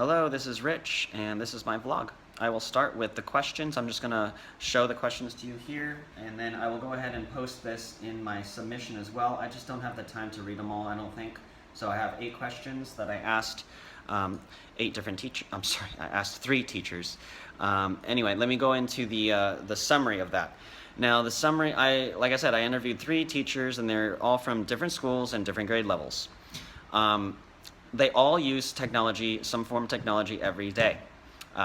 Hello, this is Rich, and this is my vlog. I will start with the questions. I'm just going to show the questions to you here, and then I will go ahead and post this in my submission as well. I just don't have the time to read them all, I don't think. So I have 8 questions that I asked 8 different teachers. I'm sorry, I asked 3 teachers. Anyway, let me go into the summary of that. Now, the summary, like I said, I interviewed 3 teachers, and they're all from different schools and different grade levels. They all use technology, some form of technology, every day.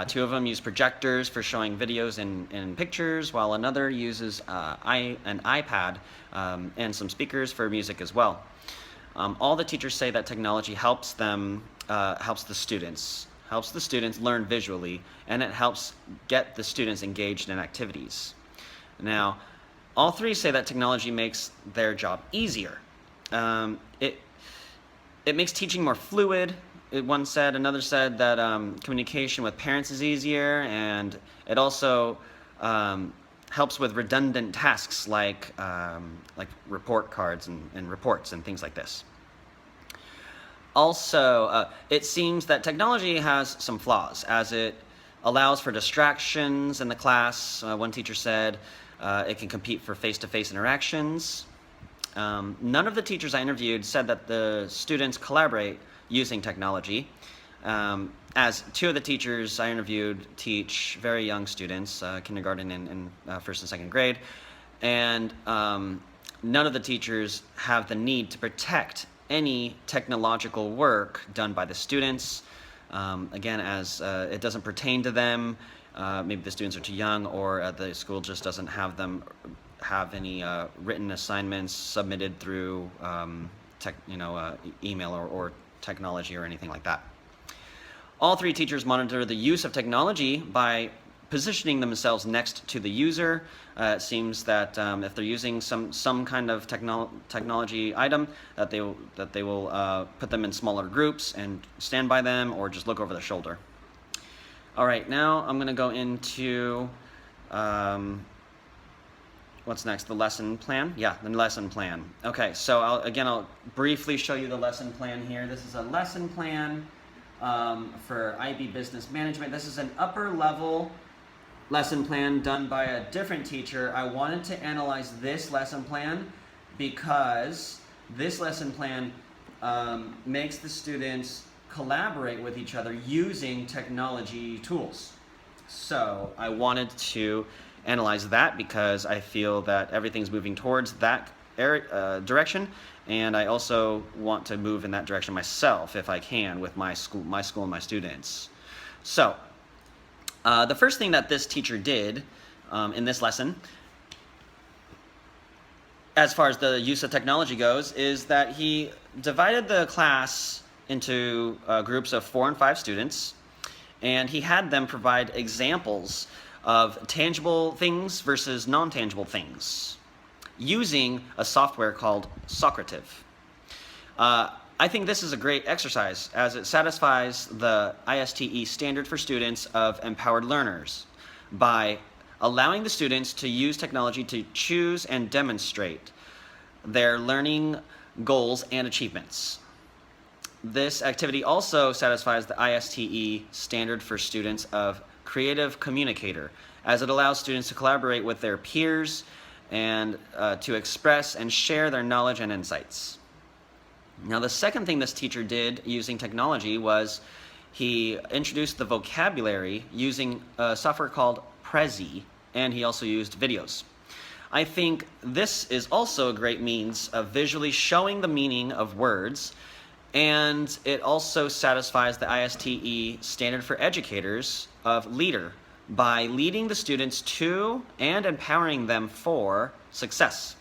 2 of them use projectors for showing videos and pictures, while another uses an iPad and some speakers for music as well. All the teachers say that technology helps them, helps the students learn visually, and it helps get the students engaged in activities. Now, all 3 say that technology makes their job easier. It makes teaching more fluid, one said. Another said that communication with parents is easier, and it also helps with redundant tasks like report cards and reports and things like this. Also, it seems that technology has some flaws, as it allows for distractions in the class. One teacher said it can compete for face-to-face interactions. None of the teachers I interviewed said that the students collaborate using technology, as 2 of the teachers I interviewed teach very young students, kindergarten and 1st and 2nd grade, and none of the teachers have the need to protect any technological work done by the students, again, as it doesn't pertain to them. Maybe the students are too young, or the school just doesn't have any written assignments submitted through email or technology or anything like that. All 3 teachers monitor the use of technology by positioning themselves next to the user. It seems that if they're using some kind of technology item, that they will put them in smaller groups and stand by them, or just look over their shoulder. All right, now I'm going to go into what's next? The lesson plan? Yeah, the lesson plan. Okay, so I'll briefly show you the lesson plan here. This is a lesson plan for IB Business Management. This is an upper level lesson plan done by a different teacher. I wanted to analyze this lesson plan because this lesson plan makes the students collaborate with each other using technology tools. So I wanted to analyze that because I feel that everything's moving towards that direction, and I also want to move in that direction myself if I can with my school and my students. So the first thing that this teacher did in this lesson, as far as the use of technology goes, is that he divided the class into groups of 4 and 5 students, and he had them provide examples of tangible things versus non-tangible things using a software called Socrative. I think this is a great exercise, as it satisfies the ISTE standard for students of empowered learners by allowing the students to use technology to choose and demonstrate their learning goals and achievements. This activity also satisfies the ISTE standard for students of creative communicator, as it allows students to collaborate with their peers and to express and share their knowledge and insights. Now, the second thing this teacher did using technology was he introduced the vocabulary using a software called Prezi, and he also used videos. I think this is also a great means of visually showing the meaning of words, and it also satisfies the ISTE standard for educators of leader by leading the students to and empowering them for success.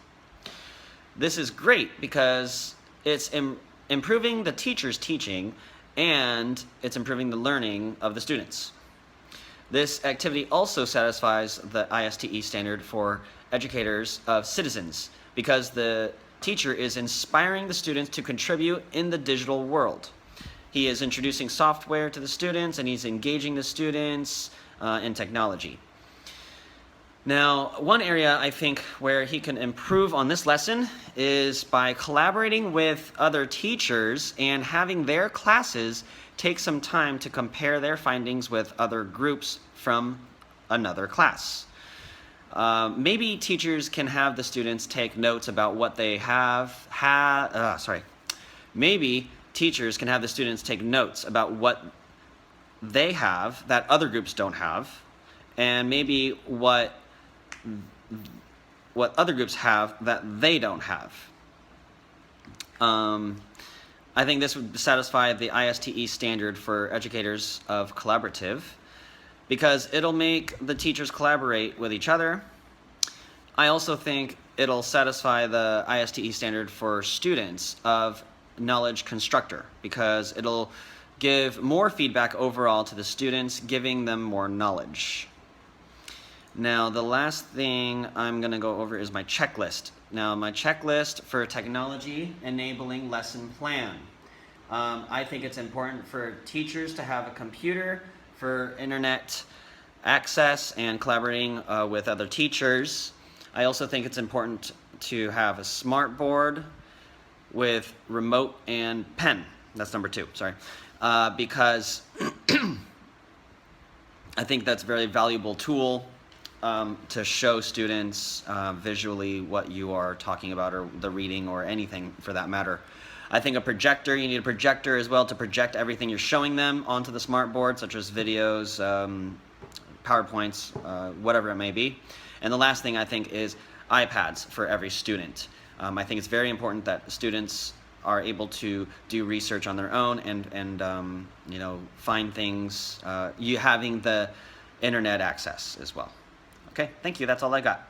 This is great because it's improving the teacher's teaching, and it's improving the learning of the students. This activity also satisfies the ISTE standard for educators of citizens, because the teacher is inspiring the students to contribute in the digital world. He is introducing software to the students, and he's engaging the students in technology. Now, one area I think where he can improve on this lesson is by collaborating with other teachers and having their classes take some time to compare their findings with other groups from another class. Maybe teachers can have the students take notes about what they Maybe teachers can have the students take notes about what they have that other groups don't have, and maybe what other groups have that they don't have. I think this would satisfy the ISTE standard for educators of collaborative, because it'll make the teachers collaborate with each other. I also think it'll satisfy the ISTE standard for students of knowledge constructor, because it'll give more feedback overall to the students, giving them more knowledge. Now, the last thing I'm going to go over is my checklist. Now, my checklist for technology enabling lesson plan. I think it's important for teachers to have a computer for internet access and collaborating with other teachers. I also think it's important to have a smart board with remote and pen. That's number 2, sorry. Because I think that's a very valuable tool to show students visually what you are talking about, or the reading, or anything for that matter. I think a projector, you need a projector as well to project everything you're showing them onto the smart board, such as videos, PowerPoints, whatever it may be. And the last thing I think is iPads for every student. I think it's very important that students are able to do research on their own and you know, find things, you having the internet access as well. Okay, thank you. That's all I got.